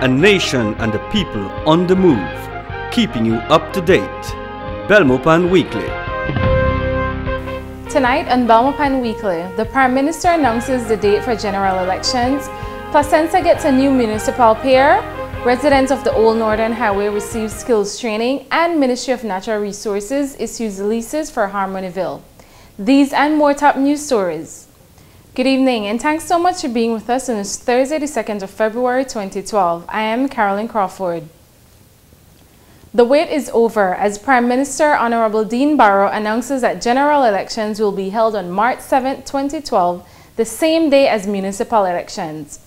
a nation and the people on the move, keeping you up to date. Belmopan Weekly. Tonight on Belmopan Weekly, the Prime Minister announces the date for general elections, Placentia gets a new municipal peer, residents of the Old Northern Highway receive skills training, and Ministry of Natural Resources issues leases for Harmonyville. These and more top news stories. Good evening and thanks so much for being with us on this Thursday, the 2nd of February 2012. I am Carolyn Crawford. The wait is over as Prime Minister Honorable Dean Barrow announces that general elections will be held on March 7, 2012, the same day as municipal elections.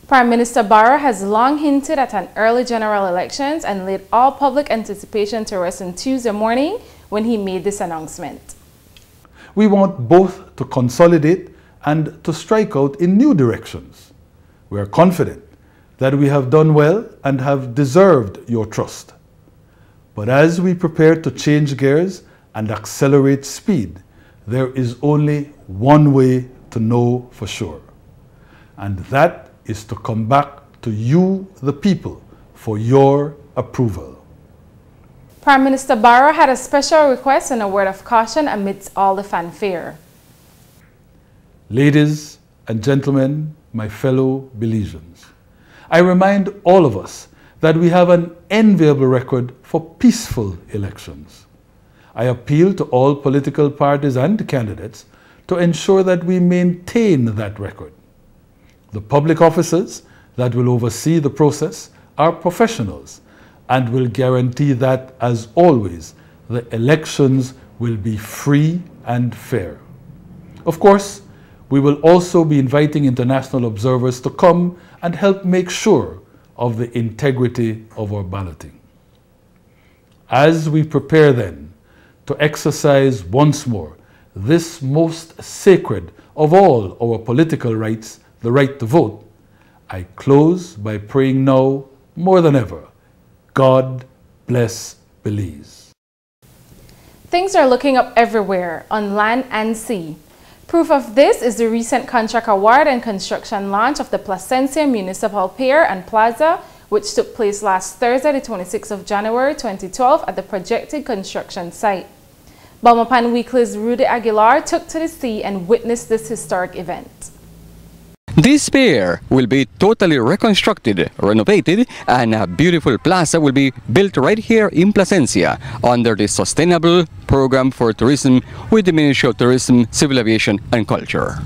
Prime Minister Barrow has long hinted at an early general elections and laid all public anticipation to rest on Tuesday morning when he made this announcement. We want both to consolidate and to strike out in new directions. We are confident that we have done well and have deserved your trust. But as we prepare to change gears and accelerate speed, there is only one way to know for sure. And that is to come back to you, the people, for your approval. Prime Minister Barrow had a special request and a word of caution amidst all the fanfare. Ladies and gentlemen, my fellow Belizeans, I remind all of us that we have an enviable record for peaceful elections. I appeal to all political parties and candidates to ensure that we maintain that record. The public officers that will oversee the process are professionals and will guarantee that, as always, the elections will be free and fair. Of course, we will also be inviting international observers to come and help make sure of the integrity of our balloting. As we prepare then to exercise once more this most sacred of all our political rights, the right to vote, I close by praying now more than ever, God bless Belize. Things are looking up everywhere, on land and sea. Proof of this is the recent contract award and construction launch of the Placentia Municipal Pier and Plaza, which took place last Thursday, the 26th of January 2012 at the projected construction site. Belmopan Weekly's Rudy Aguilar took to the sea and witnessed this historic event. This pier will be totally reconstructed, renovated, and a beautiful plaza will be built right here in Placentia under the Sustainable Program for Tourism with the Ministry of Tourism, Civil Aviation and Culture.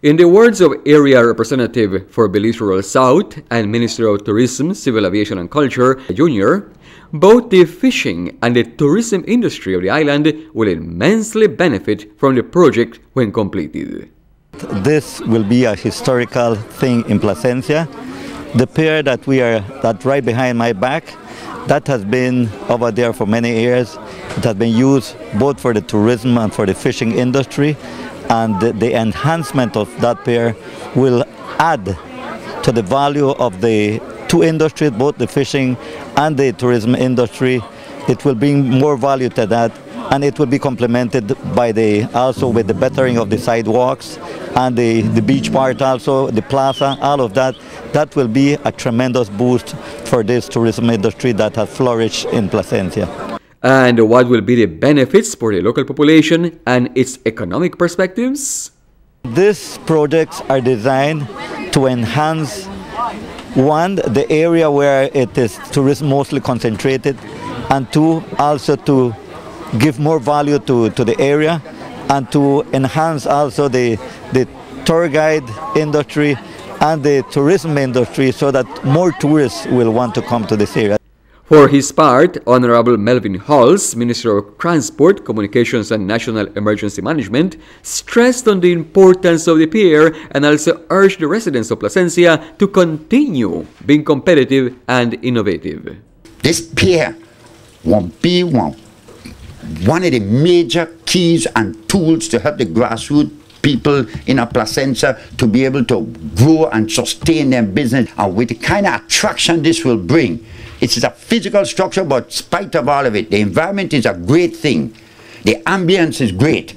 In the words of Area Representative for Belize Rural South and Ministry of Tourism, Civil Aviation and Culture, Jr., both the fishing and the tourism industry of the island will immensely benefit from the project when completed. This will be a historical thing in Placentia. The pier that right behind my back, that has been over there for many years. It has been used both for the tourism and for the fishing industry, and the enhancement of that pier will add to the value of the two industries, both the fishing and the tourism industry. It will bring more value to that, and it will be complemented by also with the bettering of the sidewalks and the beach part, also the plaza, all of that. That will be a tremendous boost for this tourism industry that has flourished in Placentia. And what will be the benefits for the local population and its economic perspectives? These projects are designed to enhance, one, the area where it is tourism mostly concentrated, and two, also to give more value to the area and to enhance also the tour guide industry and the tourism industry so that more tourists will want to come to this area. For his part, Honorable Melvin Halls, Minister of Transport, Communications and National Emergency Management, stressed on the importance of the pier and also urged the residents of Placentia to continue being competitive and innovative. This pier will be one of the major keys and tools to help the grassroots people in a Placentia to be able to grow and sustain their business. And with the kind of attraction this will bring, it's a physical structure, but in spite of all of it, the environment is a great thing. The ambience is great,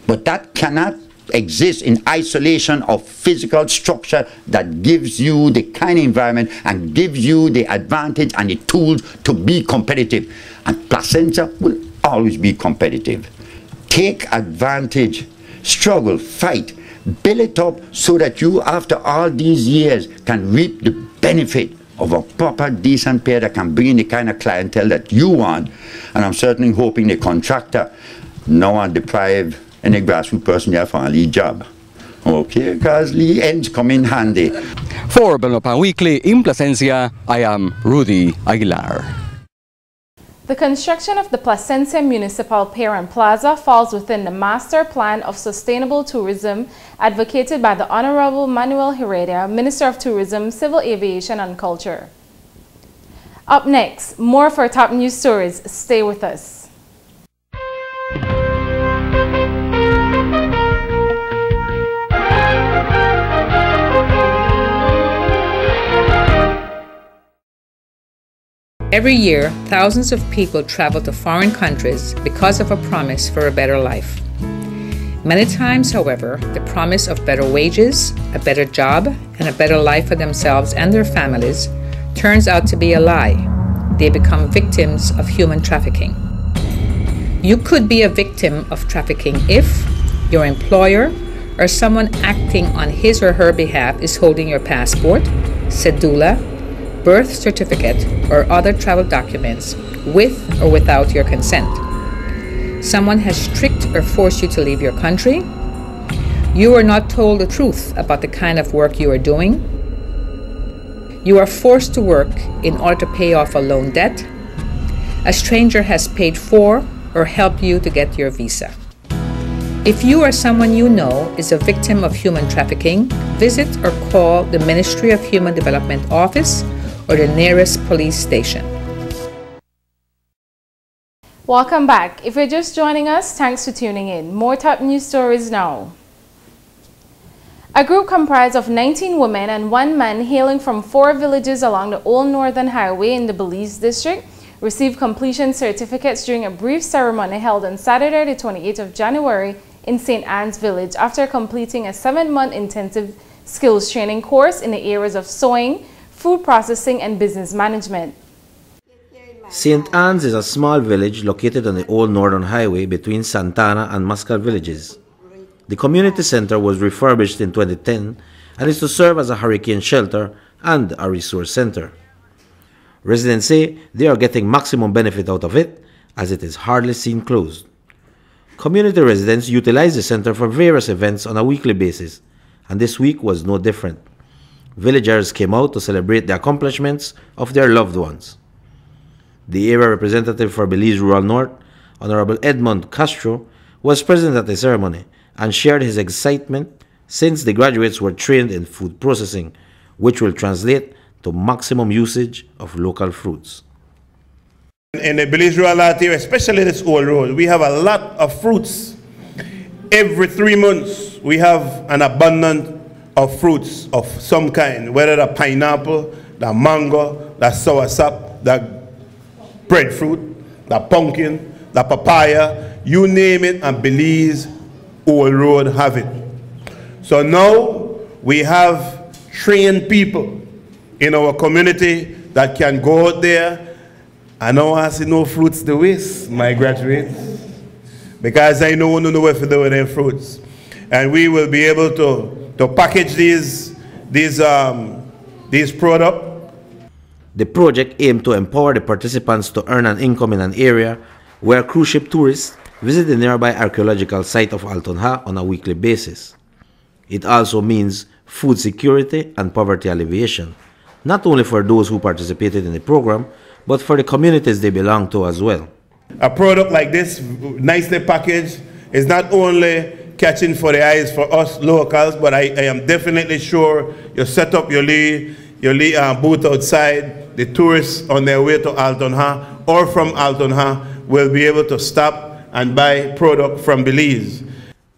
but that cannot exist in isolation of physical structure that gives you the kind of environment and gives you the advantage and the tools to be competitive. And Placencia will always be competitive. Take advantage, struggle, fight, build it up so that you, after all these years, can reap the benefit of a proper, decent pair that can bring in the kind of clientele that you want. And I'm certainly hoping the contractor no one deprive any grassroots person there for a lead job. Okay, because lead ends come in handy. For Belmopan Weekly in Placencia, I am Rudy Aguilar. The construction of the Placencia Municipal Pier and Plaza falls within the Master Plan of Sustainable Tourism advocated by the Honorable Manuel Heredia, Minister of Tourism, Civil Aviation and Culture. Up next, more for top news stories. Stay with us. Every year, thousands of people travel to foreign countries because of a promise for a better life. Many times, however, the promise of better wages, a better job, and a better life for themselves and their families turns out to be a lie. They become victims of human trafficking. You could be a victim of trafficking if your employer or someone acting on his or her behalf is holding your passport, cedula, birth certificate, or other travel documents with or without your consent. Someone has tricked or forced you to leave your country. You are not told the truth about the kind of work you are doing. You are forced to work in order to pay off a loan debt. A stranger has paid for or helped you to get your visa. If you or someone you know is a victim of human trafficking, visit or call the Ministry of Human Development Office or the nearest police station. Welcome back. If you're just joining us, thanks for tuning in. More top news stories now. A group comprised of 19 women and 1 man hailing from 4 villages along the Old Northern Highway in the Belize district received completion certificates during a brief ceremony held on Saturday, the 28th of January in St. Anne's Village after completing a 7-month intensive skills training course in the areas of sewing, food processing, and business management. St. Anne's is a small village located on the Old Northern Highway between Santana and Muscat villages. The community center was refurbished in 2010 and is to serve as a hurricane shelter and a resource center. Residents say they are getting maximum benefit out of it as it is hardly seen closed. Community residents utilize the center for various events on a weekly basis, and this week was no different. Villagers came out to celebrate the accomplishments of their loved ones. The area representative for Belize Rural North, Honorable Edmond Castro, was present at the ceremony and shared his excitement since the graduates were trained in food processing, which will translate to maximum usage of local fruits. In the Belize Rural North area, especially this old road, we have a lot of fruits. Every 3 months, we have an abundance of fruits of some kind, whether the pineapple, the mango, the soursop, the breadfruit, the pumpkin, the papaya, you name it, and Belize Old Road have it. So now we have trained people in our community that can go out there. I know I see no fruits to waste, my graduates, because I know no what to do with their fruits. And we will be able to package these products. The project aimed to empower the participants to earn an income in an area where cruise ship tourists visit the nearby archaeological site of Alton Ha on a weekly basis. It also means food security and poverty alleviation, not only for those who participated in the program, but for the communities they belong to as well. A product like this, nicely packaged, is not only catching for the eyes for us locals, but I am definitely sure you set up your booth outside. The tourists on their way to Alton Ha or from Alton Ha will be able to stop and buy product from Belize.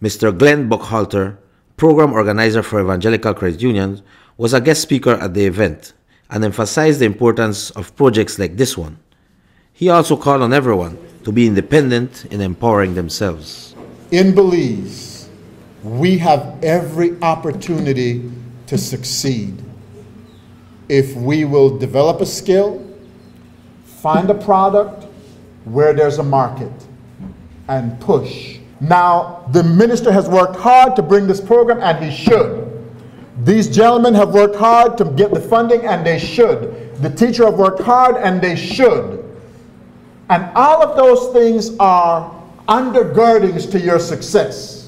Mr. Glenn Buckhalter, program organizer for Evangelical Credit Union, was a guest speaker at the event and emphasized the importance of projects like this one. He also called on everyone to be independent in empowering themselves. In Belize, we have every opportunity to succeed if we will develop a skill, find a product where there's a market, and push. Now, the minister has worked hard to bring this program, and he should. These gentlemen have worked hard to get the funding, and they should. The teacher have worked hard, and they should. And all of those things are undergirdings to your success.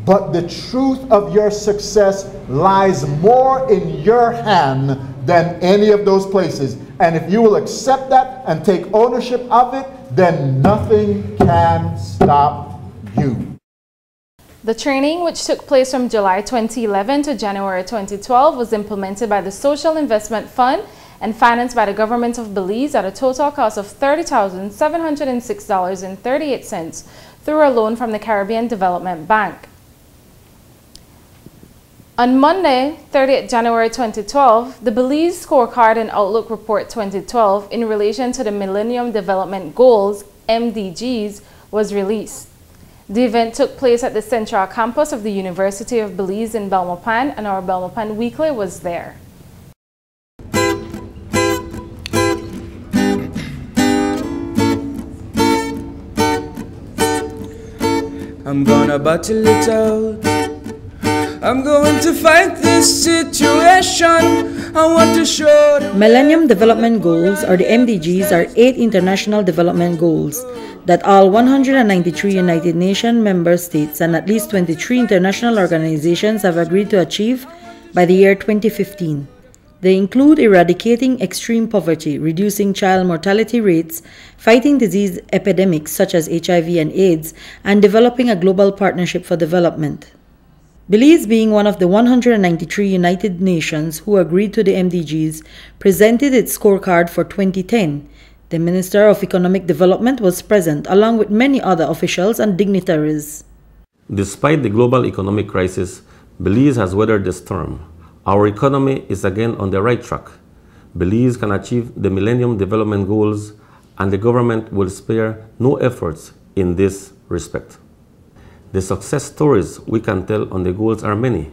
But the truth of your success lies more in your hand than any of those places. And if you will accept that and take ownership of it, then nothing can stop you. The training, which took place from July 2011 to January 2012, was implemented by the Social Investment Fund and financed by the government of Belize at a total cost of $30,706.38 through a loan from the Caribbean Development Bank. On Monday, 30th January 2012, the Belize Scorecard and Outlook Report 2012 in relation to the Millennium Development Goals, MDGs, was released. The event took place at the Central Campus of the University of Belize in Belmopan, and our Belmopan Weekly was there. I'm gonna battle it out. I'm going to fight this situation. I want to show them. Millennium Development Goals, or the MDGs, are 8 international development goals that all 193 United Nations member states and at least 23 international organizations have agreed to achieve by the year 2015. They include eradicating extreme poverty, reducing child mortality rates, fighting disease epidemics such as HIV and AIDS, and developing a global partnership for development. Belize, being one of the 193 United Nations who agreed to the MDGs, presented its scorecard for 2010. The Minister of Economic Development was present, along with many other officials and dignitaries. Despite the global economic crisis, Belize has weathered the storm. Our economy is again on the right track. Belize can achieve the Millennium Development Goals, and the government will spare no efforts in this respect. The success stories we can tell on the goals are many.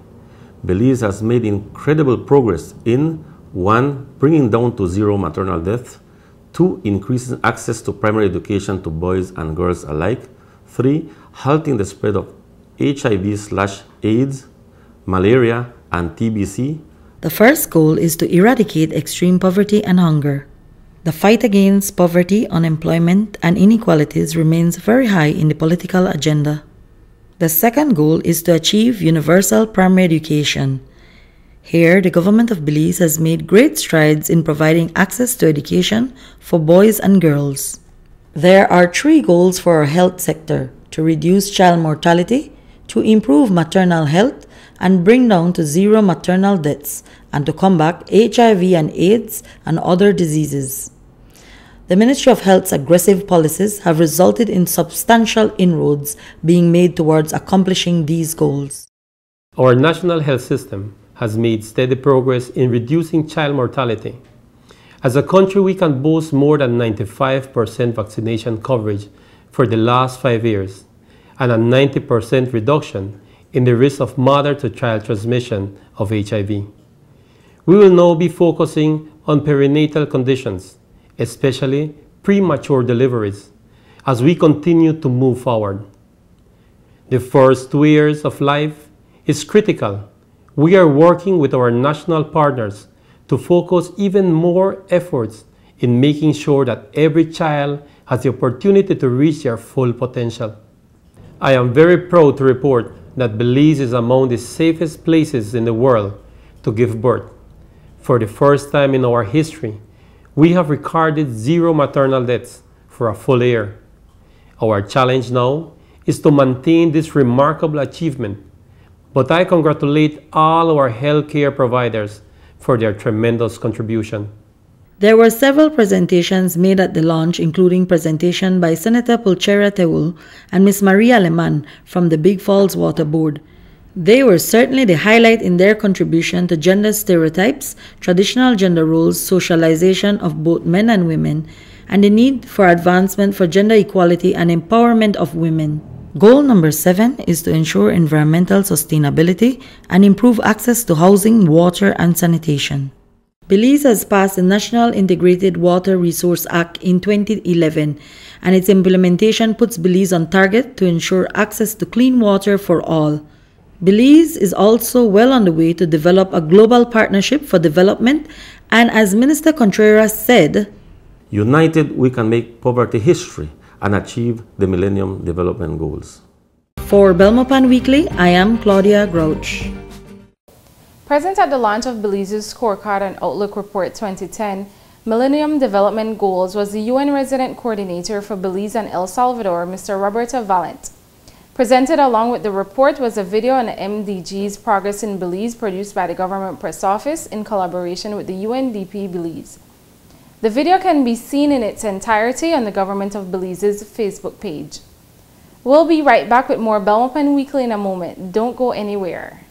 Belize has made incredible progress in 1. Bringing down to zero maternal death, 2. Increasing access to primary education to boys and girls alike, 3. Halting the spread of HIV/AIDS, malaria, and TBC. The first goal is to eradicate extreme poverty and hunger. The fight against poverty, unemployment, and inequalities remains very high in the political agenda. The second goal is to achieve universal primary education. Here, the government of Belize has made great strides in providing access to education for boys and girls. There are 3 goals for our health sector: to reduce child mortality, to improve maternal health, and bring down to zero maternal deaths, and to combat HIV and AIDS and other diseases. The Ministry of Health's aggressive policies have resulted in substantial inroads being made towards accomplishing these goals. Our national health system has made steady progress in reducing child mortality. As a country, we can boast more than 95% vaccination coverage for the last 5 years and a 90% reduction in the risk of mother-to-child transmission of HIV. We will now be focusing on perinatal conditions, especially premature deliveries, as we continue to move forward. The first 2 years of life is critical. We are working with our national partners to focus even more efforts in making sure that every child has the opportunity to reach their full potential. I am very proud to report that Belize is among the safest places in the world to give birth. For the first time in our history, we have recorded zero maternal deaths for a full year. Our challenge now is to maintain this remarkable achievement, but I congratulate all our healthcare providers for their tremendous contribution. There were several presentations made at the launch, including presentation by Senator Pulchera Teul and Ms. Maria Leman from the Big Falls Water Board. They were certainly the highlight in their contribution to gender stereotypes, traditional gender roles, socialization of both men and women, and the need for advancement for gender equality and empowerment of women. Goal number 7 is to ensure environmental sustainability and improve access to housing, water, and sanitation. Belize has passed the National Integrated Water Resource Act in 2011, and its implementation puts Belize on target to ensure access to clean water for all. Belize is also well on the way to develop a global partnership for development, and as Minister Contreras said, United, we can make poverty history and achieve the Millennium Development Goals. For Belmopan Weekly, I am Claudia Grouch. Present at the launch of Belize's Scorecard and Outlook Report 2010, Millennium Development Goals was the UN Resident Coordinator for Belize and El Salvador, Mr. Roberto Valent. Presented along with the report was a video on the MDG's progress in Belize produced by the Government Press Office in collaboration with the UNDP Belize. The video can be seen in its entirety on the Government of Belize's Facebook page. We'll be right back with more Belmopan Weekly in a moment. Don't go anywhere.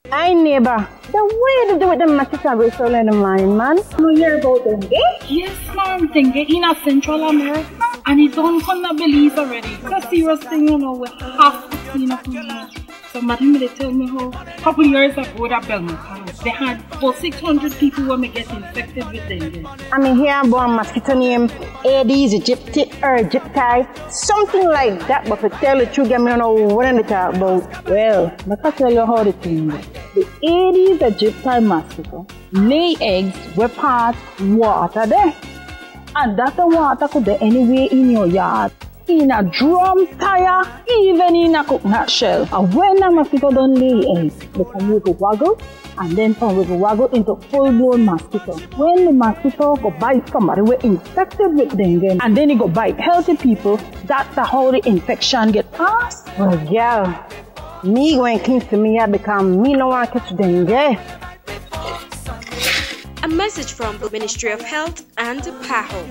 Hi neighbor, the way to do with the matches are so in the mind, man. You hear about dengue? Yes, ma'am, dengue in Central America, and it's on Belize already. It's a serious thing, you know, we have to clean up here. So madam, they tell me how a couple years ago at Belmopan, they had about 600 people who may get infected with dengue. I mean, here about a mosquito named Aedes aegypti or aegypti, something like that, but to tell the truth, I don't know what I'm talking about. Well, I can tell you how the thing is. The Aedes aegypti mosquito lay eggs where part water there. And that the water could be anywhere in your yard. In a drum tire, even in a coconut shell. And when a mosquito don't lay eggs, they come with a waggle, and then come with a waggle into full-blown mosquito. When the mosquito go bite somebody we're infected with dengue, and then it go bite healthy people, that's how the infection get passed. Well, yeah, me going clean to me because me no want to catch dengue. A message from the Ministry of Health and PAHO.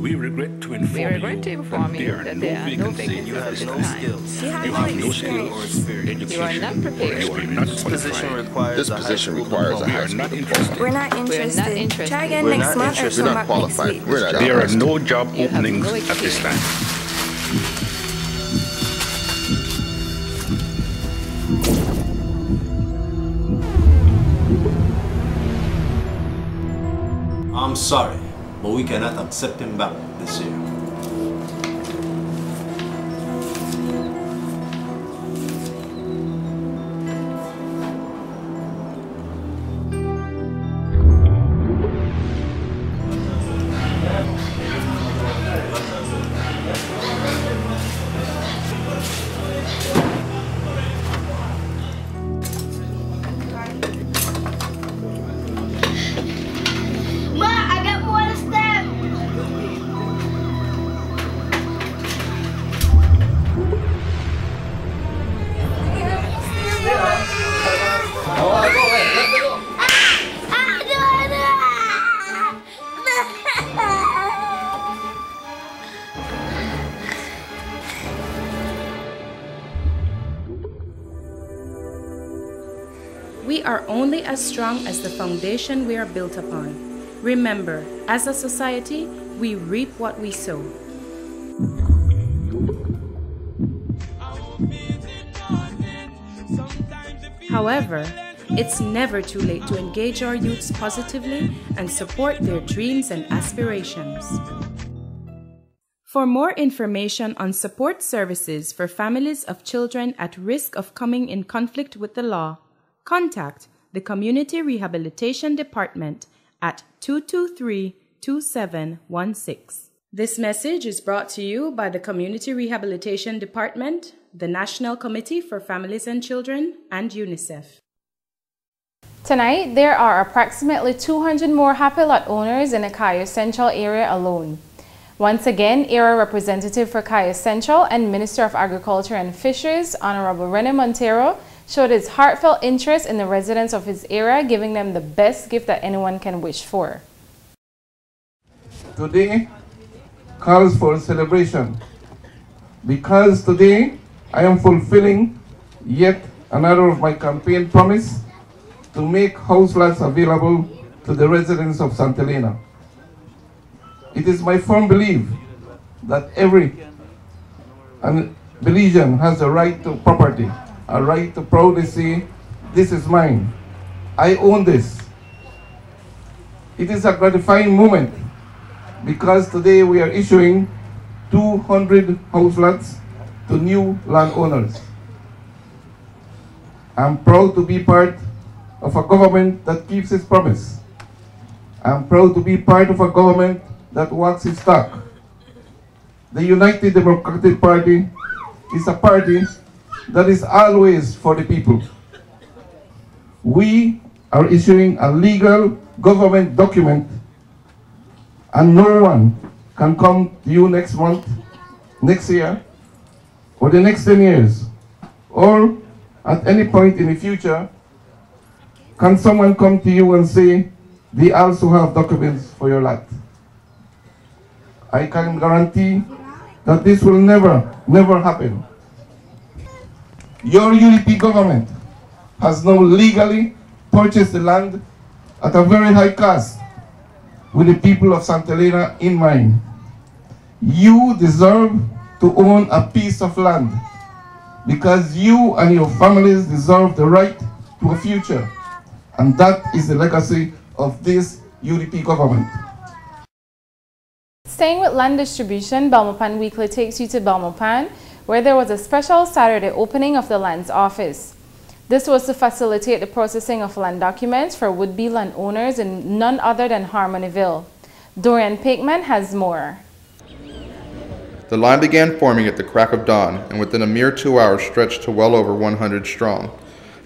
We regret to inform you that there are no vacancies at this time. You have no skills, education, you are not prepared. You are not qualified. This position requires a high school diploma. We're not interested. Try again next month or We're not qualified. There are no job openings at this time. I'm sorry, but we cannot accept him back this year. We are only as strong as the foundation we are built upon. Remember, as a society, we reap what we sow. However, it's never too late to engage our youths positively and support their dreams and aspirations. For more information on support services for families of children at risk of coming in conflict with the law, contact the Community Rehabilitation Department at 223-2716. This message is brought to you by the Community Rehabilitation Department, the National Committee for Families and Children, and UNICEF. Tonight, there are approximately 200 more Happy Lot owners in the Cayo Central area alone. Once again, Area Representative for Cayo Central and Minister of Agriculture and Fisheries, Honorable Rene Montero, showed his heartfelt interest in the residents of his area, giving them the best gift that anyone can wish for. Today calls for celebration because today I am fulfilling yet another of my campaign promise to make house lots available to the residents of Santa Elena. It is my firm belief that every Belizean has a right to property, a right to proudly say, this is mine, I own this. It is a gratifying moment because today we are issuing 200 house lots to new landowners. I'm proud to be part of a government that keeps its promise. I'm proud to be part of a government that walks its talk. The United Democratic Party is a party that is always for the people. We are issuing a legal government document, and no one can come to you next month, next year, or the next 10 years, or at any point in the future, can someone come to you and say, they also have documents for your lot. I can guarantee that this will never happen. Your UDP government has now legally purchased the land at a very high cost with the people of Santa Elena in mind. You deserve to own a piece of land because you and your families deserve the right to a future. And that is the legacy of this UDP government. Staying with land distribution, Belmopan Weekly takes you to Belmopan, where there was a special Saturday opening of the Lands Office. This was to facilitate the processing of land documents for would-be landowners in none other than Harmonyville. Dorian Pakeman has more. The line began forming at the crack of dawn, and within a mere 2 hours stretched to well over 100 strong.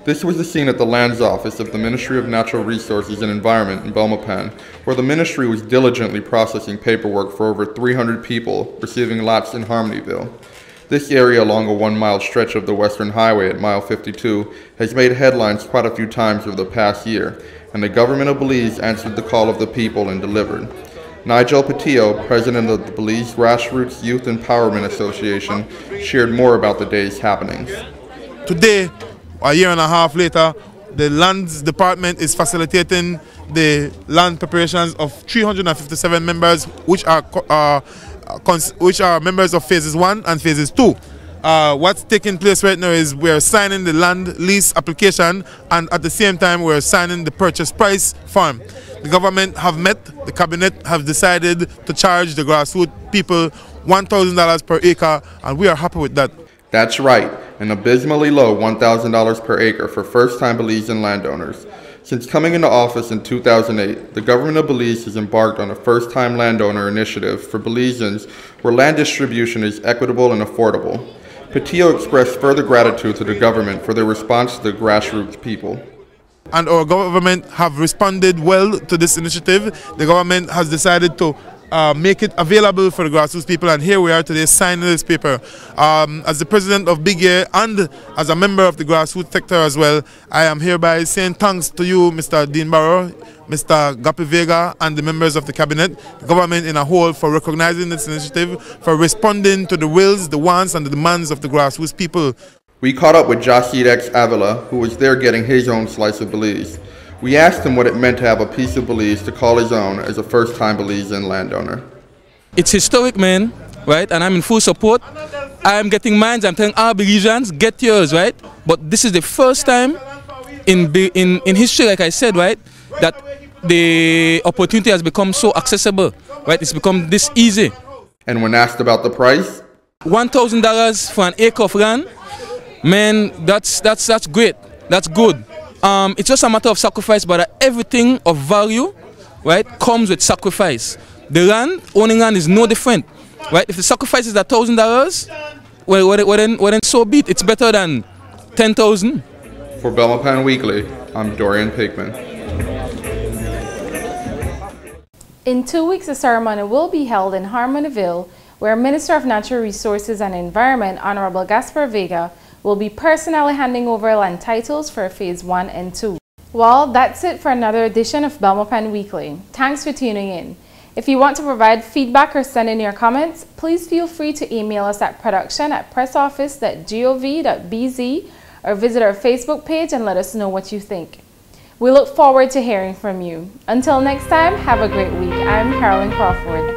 This was the scene at the Lands Office of the Ministry of Natural Resources and Environment in Belmopan, where the ministry was diligently processing paperwork for over 300 people receiving lots in Harmonyville. This area along a 1-mile stretch of the Western Highway at mile 52 has made headlines quite a few times over the past year, and the government of Belize answered the call of the people and delivered. Nigel Patillo, president of the Belize Grassroots Youth Empowerment Association, shared more about the day's happenings. Today, a year and a half later, the Lands Department is facilitating the land preparations of 357 members, which are members of phases 1 and phases 2. What's taking place right now is we're signing the land lease application, and at the same time we're signing the purchase price form. The government have met, the cabinet have decided to charge the grassroots people $1,000 per acre, and we are happy with that. That's right, an abysmally low $1,000 per acre for first-time Belizean landowners. Since coming into office in 2008, the government of Belize has embarked on a first-time landowner initiative for Belizeans where land distribution is equitable and affordable. Patillo expressed further gratitude to the government for their response to the grassroots people. And our government have responded well to this initiative. The government has decided to make it available for the grassroots people, and here we are today signing this paper. As the president of Big Year and as a member of the grassroots sector as well, I am hereby saying thanks to you, Mr. Dean Barrow, Mr. Gapi Vega, and the members of the cabinet, the government in a whole, for recognizing this initiative, for responding to the wills, the wants, and the demands of the grassroots people. We caught up with Jasid X Avila, who was there getting his own slice of Belize. We asked him what it meant to have a piece of Belize to call his own as a first-time Belizean landowner. It's historic, man, right? And I'm in full support. I'm getting mine. I'm telling our Belizeans, get yours, right? But this is the first time in history, like I said, right, that the opportunity has become so accessible, right? It's become this easy. And when asked about the price? $1,000 for an acre of land, man, that's great. That's good. It's just a matter of sacrifice, but everything of value, right, comes with sacrifice. The land, owning land is no different, right? If the sacrifice is $1,000, well, then so be it. It's better than 10,000. For Belmopan Weekly, I'm Dorian Pigman. In 2 weeks, a ceremony will be held in Harmonyville, where Minister of Natural Resources and Environment, Honorable Gaspar Vega, will be personally handing over land titles for Phase 1 and 2. Well, that's it for another edition of Belmopan Weekly. Thanks for tuning in. If you want to provide feedback or send in your comments, please feel free to email us at production@pressoffice.gov.bz or visit our Facebook page and let us know what you think. We look forward to hearing from you. Until next time, have a great week. I'm Carolyn Crawford.